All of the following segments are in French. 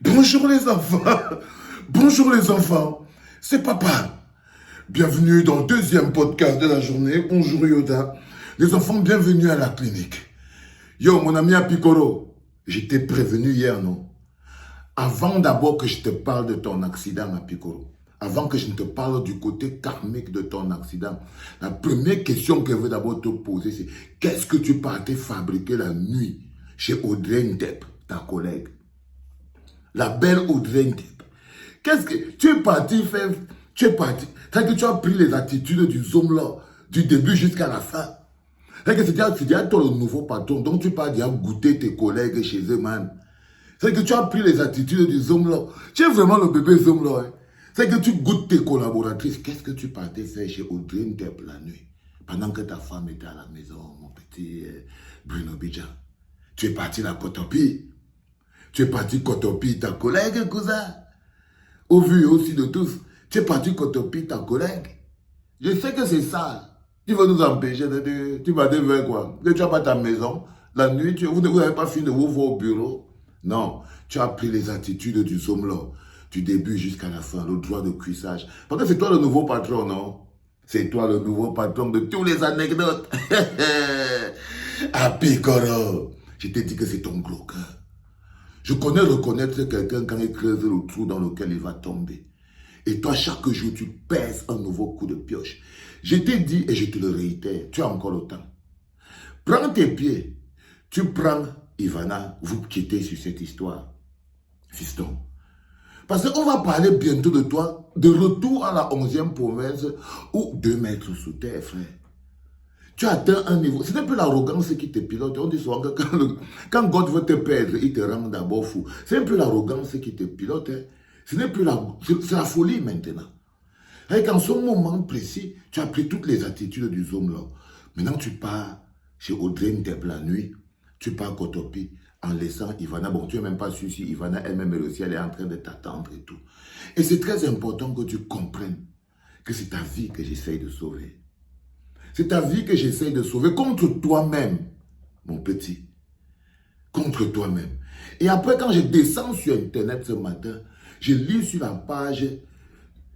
Bonjour les enfants. Bonjour les enfants. C'est papa. Bienvenue dans le deuxième podcast de la journée. Bonjour Yoda. Les enfants, bienvenue à la clinique. Yo, mon ami Apicoro, je t'ai prévenu hier, non? Avant d'abord que je te parle de ton accident, Apicoro, avant que je ne te parle du côté karmique de ton accident, la première question que je veux d'abord te poser, c'est qu'est-ce que tu partais fabriquer la nuit chez Audrey Ndep, ta collègue? La belle Audrey Ndep. Qu'est-ce que tu es parti faire? Tu es parti. C'est que tu as pris les attitudes du zoom là, du début jusqu'à la fin. C'est que c'est déjà toi le nouveau patron, donc tu pars déjà goûter tes collègues chez eux, man. C'est que tu as pris les attitudes du zoom là. Tu es vraiment le bébé zoom là. Hein? C'est que tu goûtes tes collaboratrices. Qu'est-ce que tu partais faire chez Audrey Ndep la nuit? Pendant que ta femme était à la maison, mon petit Bruno Bidjan. Tu es parti la Kotopi. Tu es parti Kotopi, ta collègue, cousin. Au vu aussi de tous, tu es parti Kotopi, ta collègue. Je sais que c'est ça. Tu veux nous empêcher de... Tu vas devoir quoi? Que tu n'as pas ta maison. La nuit, vous n'avez pas fini de vous voir au bureau. Non, tu as pris les attitudes du Zomlo, du début jusqu'à la fin, le droit de cuissage. Parce que c'est toi le nouveau patron, non? C'est toi le nouveau patron de tous les anecdotes. Ah, Picoro, je t'ai dit que c'est ton gros cœur. Je connais reconnaître quelqu'un quand il creuse le trou dans lequel il va tomber. Et toi, chaque jour, tu pèses un nouveau coup de pioche. Je t'ai dit, et je te le réitère, tu as encore le temps. Prends tes pieds. Tu prends Ivana, vous quittez sur cette histoire. Fiston. Parce qu'on va parler bientôt de toi, de retour à la 11e province, ou 2 mètres sous terre, frère. Tu as atteint un niveau. Ce n'est plus l'arrogance qui te pilote. On dit souvent que quand God veut te perdre, il te rend d'abord fou. Ce n'est plus l'arrogance qui te pilote. Hein. Ce n'est plus c'est la folie maintenant. Et qu'en ce moment précis, tu as pris toutes les attitudes du zoom là. Maintenant, tu pars chez Audrey Ndep la nuit. Tu pars à Kotopi en laissant Ivana. Bon, tu n'es même pas sûr si Ivana elle-même elle aussi, elle est en train de t'attendre et tout. Et c'est très important que tu comprennes que c'est ta vie que j'essaye de sauver. C'est ta vie que j'essaie de sauver contre toi-même, mon petit. Contre toi-même. Et après, quand je descends sur Internet ce matin, je lis sur la page,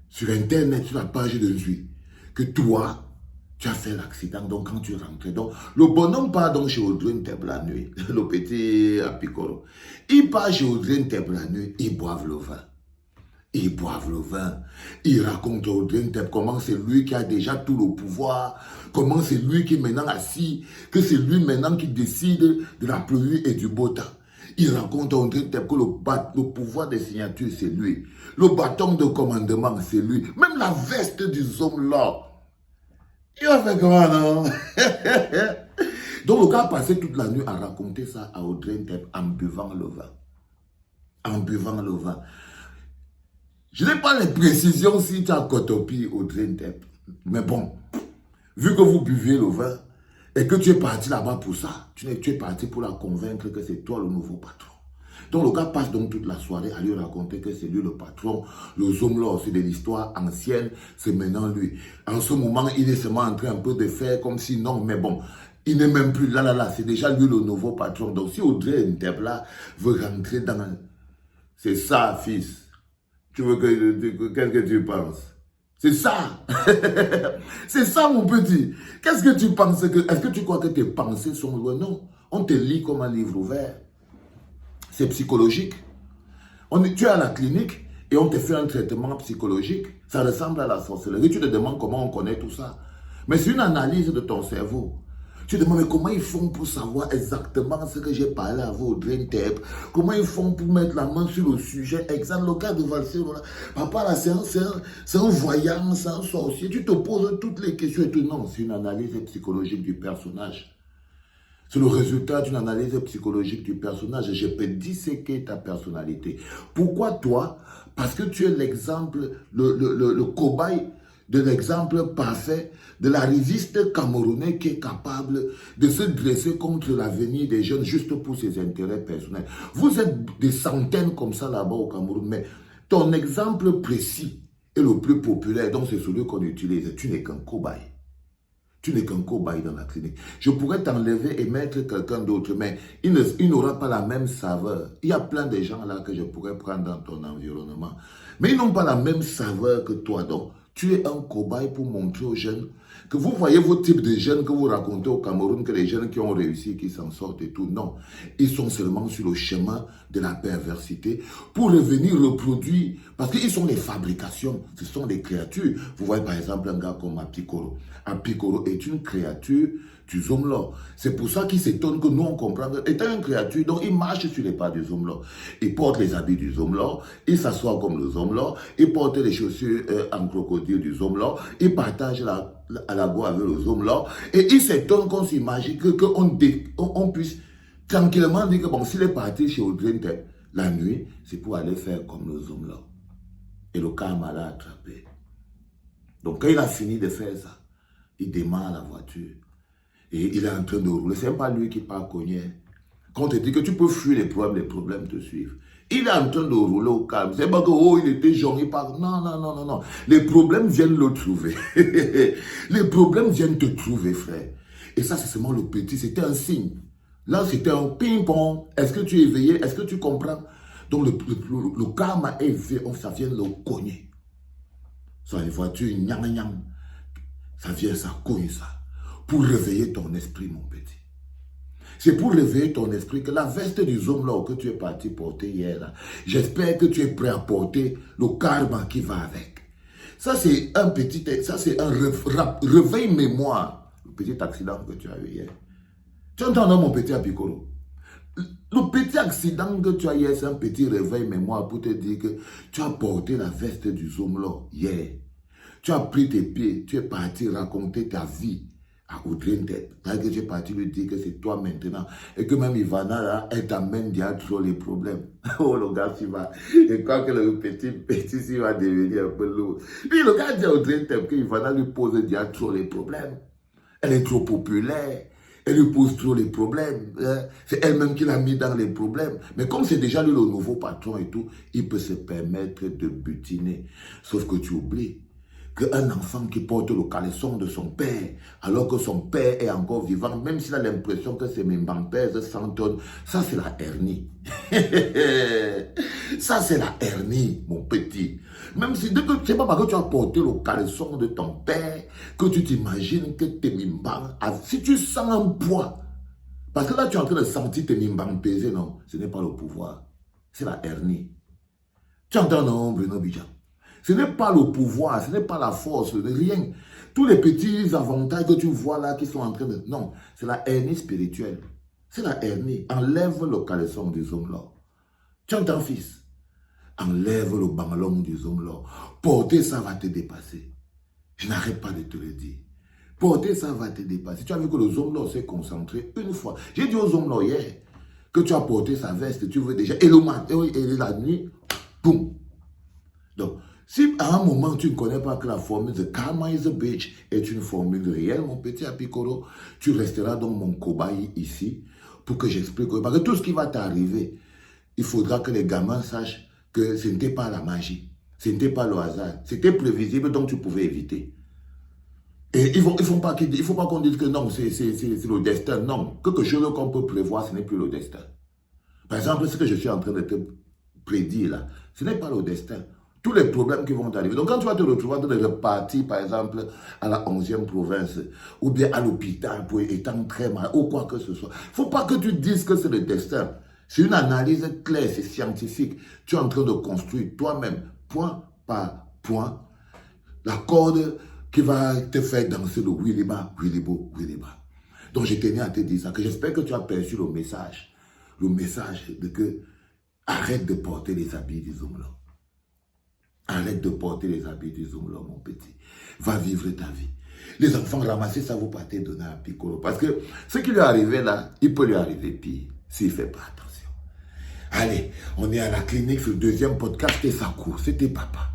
sur Internet, sur la page de lui, que toi, tu as fait l'accident. Donc, quand tu rentrais, donc, le bonhomme part donc chez Audrey Ndep la nuit, le petit Apicoro. Il part chez Audrey Ndep la nuit, ils boivent le vin. Ils boivent le vin. Ils racontent au Audrey Ndep comment c'est lui qui a déjà tout le pouvoir, comment c'est lui qui est maintenant assis, que c'est lui maintenant qui décide de la pluie et du beau temps. Il raconte à Audrey Ndep que le pouvoir des signatures, c'est lui. Le bâton de commandement, c'est lui. Même la veste du homme là. Il a fait comment, non? Donc le gars a passé toute la nuit à raconter ça à Audrey Ndep en buvant le vin. En buvant le vin. Je n'ai pas les précisions si tu as Kotopi ou Audrey Ndep. Mais bon, vu que vous buviez le vin et que tu es parti là-bas pour ça, tu es parti pour la convaincre que c'est toi le nouveau patron. Donc le gars passe donc toute la soirée à lui raconter que c'est lui le patron. Le zoom là, c'est de l'histoire ancienne, c'est maintenant lui. En ce moment, il est seulement en train un peu de faire comme si non, mais bon, il n'est même plus là, c'est déjà lui le nouveau patron. Donc si Audrey Ndep là veut rentrer dans... C'est ça, fils. Tu veux qu'est-ce que tu penses? C'est ça. C'est ça, mon petit. Qu'est-ce que tu penses? Est-ce que tu crois que tes pensées sont loin? Non. On te lit comme un livre ouvert. C'est psychologique. Tu es à la clinique et on te fait un traitement psychologique. Ça ressemble à la sorcellerie. Tu te demandes comment on connaît tout ça. Mais c'est une analyse de ton cerveau. Tu te demandes mais comment ils font pour savoir exactement ce que j'ai parlé à vous au Audrey Ndep. Comment ils font pour mettre la main sur le sujet exact. Le cas de Valsé, voilà. Papa là, c'est un voyant, c'est un sorcier. Tu te poses toutes les questions et tout. Non, c'est une analyse psychologique du personnage. C'est le résultat d'une analyse psychologique du personnage. Je peux disséquer ta personnalité. Pourquoi toi? Parce que tu es l'exemple, le cobaye de l'exemple parfait de la résiste camerounais qui est capable de se dresser contre l'avenir des jeunes juste pour ses intérêts personnels. Vous êtes des centaines comme ça là-bas au Cameroun, mais ton exemple précis est le plus populaire, donc c'est celui qu'on utilise. Tu n'es qu'un cobaye. Tu n'es qu'un cobaye dans la clinique. Je pourrais t'enlever et mettre quelqu'un d'autre, mais il n'aura pas la même saveur. Il y a plein de gens là que je pourrais prendre dans ton environnement, mais ils n'ont pas la même saveur que toi. Donc, tu es un cobaye pour montrer aux jeunes que vous voyez vos types de jeunes que vous racontez au Cameroun, que les jeunes qui ont réussi, qui s'en sortent et tout. Non, ils sont seulement sur le chemin de la perversité pour revenir reproduire, parce qu'ils sont les fabrications, ce sont des créatures. Vous voyez par exemple un gars comme Apikoro. Apikoro est une créature du Zomlo. C'est pour ça qu'il s'étonne que nous on comprend que étant une créature, donc il marche sur les pas du Zomlo. Il porte les habits du Zomlo, il s'assoit comme le Zomlo, il porte les chaussures en crocodile du Zomlo, il partage la go avec le Zomlo, et il s'étonne qu'on s'imagine qu'on puisse tranquillement dire que bon, s'il est parti chez Audrey la nuit, c'est pour aller faire comme le Zomlo. Et le karma l'a attrapé. Donc quand il a fini de faire ça, il démarre la voiture. Et il est en train de rouler. Ce n'est pas lui qui part cogner. Quand on te dit que tu peux fuir les problèmes te suivent. Il est en train de rouler au calme. C'est pas que, oh, il était genre, il part. Non, non, non, non, non. Les problèmes viennent le trouver. Les problèmes viennent te trouver, frère. Et ça, c'est seulement le petit. C'était un signe. Là, c'était un ping-pong. Est-ce que tu es éveillé? Est-ce que tu comprends? Donc, le karma est éveillé. Ça vient le cogner. Sur les voitures, nyam. Ça vient, ça cogne ça. Pour réveiller ton esprit, mon petit. C'est pour réveiller ton esprit que la veste du Zomlo que tu es parti porter hier, j'espère que tu es prêt à porter le karma qui va avec. Ça, c'est un réveil mémoire. Le petit accident que tu as eu hier. Tu entends, non, mon petit Apikoro? Le petit accident que tu as hier, c'est un petit réveil mémoire pour te dire que tu as porté la veste du Zomlo hier. Tu as pris tes pieds, tu es parti raconter ta vie à Audrey Tête. Que tu es parti lui dire que c'est toi maintenant. Et que même Ivana, là, elle t'amène déjà trop les problèmes. Oh, le gars, tu vas. Et quand que le petit, il va devenir un peu lourd. Puis le gars dit à Audrey Tête que Ivana lui pose déjà trop les problèmes. Elle est trop populaire. Elle lui pose trop les problèmes. C'est elle-même qui l'a mis dans les problèmes. Mais comme c'est déjà lui le nouveau patron et tout, il peut se permettre de butiner. Sauf que tu oublies qu'un enfant qui porte le caleçon de son père, alors que son père est encore vivant, même s'il a l'impression que ses membres pèsent 100 tonnes, ça c'est la hernie. Ça c'est la hernie, mon petit. Même si, c'est pas parce que tu as porté le caleçon de ton père que tu t'imagines que tes membres, si tu sens un poids, parce que là tu es en train de sentir tes membres peser, non, ce n'est pas le pouvoir, c'est la hernie. Tu entends, non, Bruno Bidjan? Ce n'est pas le pouvoir, ce n'est pas la force, rien. Tous les petits avantages que tu vois là qui sont en train de... Non, c'est la hernie spirituelle. C'est la hernie. Enlève le caleçon du Zomlo. Tu entends, fils? Enlève le bangalon du Zomlo. Porter ça va te dépasser. Je n'arrête pas de te le dire. Porter ça va te dépasser. Tu as vu que le Zomlo s'est concentré une fois. J'ai dit au Zomlo hier que tu as porté sa veste, tu veux déjà... Et le matin, et la nuit, boum. Donc, si à un moment tu ne connais pas que la formule de Karma is a bitch est une formule réelle, mon petit Apikoro, tu resteras donc mon cobaye ici pour que j'explique. Parce que tout ce qui va t'arriver, il faudra que les gamins sachent que ce n'était pas la magie, ce n'était pas le hasard, c'était prévisible donc tu pouvais éviter. Et il ne faut pas qu'on dise que non, c'est le destin. Non, quelque chose qu'on peut prévoir, ce n'est plus le destin. Par exemple, ce que je suis en train de te prédire là, ce n'est pas le destin. Tous les problèmes qui vont t'arriver. Donc quand tu vas te retrouver dans le repartir, par exemple, à la 11e province, ou bien à l'hôpital pour étant très mal, ou quoi que ce soit, il ne faut pas que tu dises que c'est le destin. C'est une analyse claire, c'est scientifique. Tu es en train de construire toi-même, point par point, la corde qui va te faire danser le Williba, Willibo, Williba. Donc je tenais à te dire ça, que j'espère que tu as perçu le message de que arrête de porter les habits des hommes là. Arrête de porter les habits du Zomlo, mon petit. Va vivre ta vie. Les enfants ramassés, ça vous partez donner à Piccolo. Parce que ce qui lui est arrivé là, il peut lui arriver pire s'il ne fait pas attention. Allez, on est à la clinique sur le deuxième podcast et ça court. C'était papa.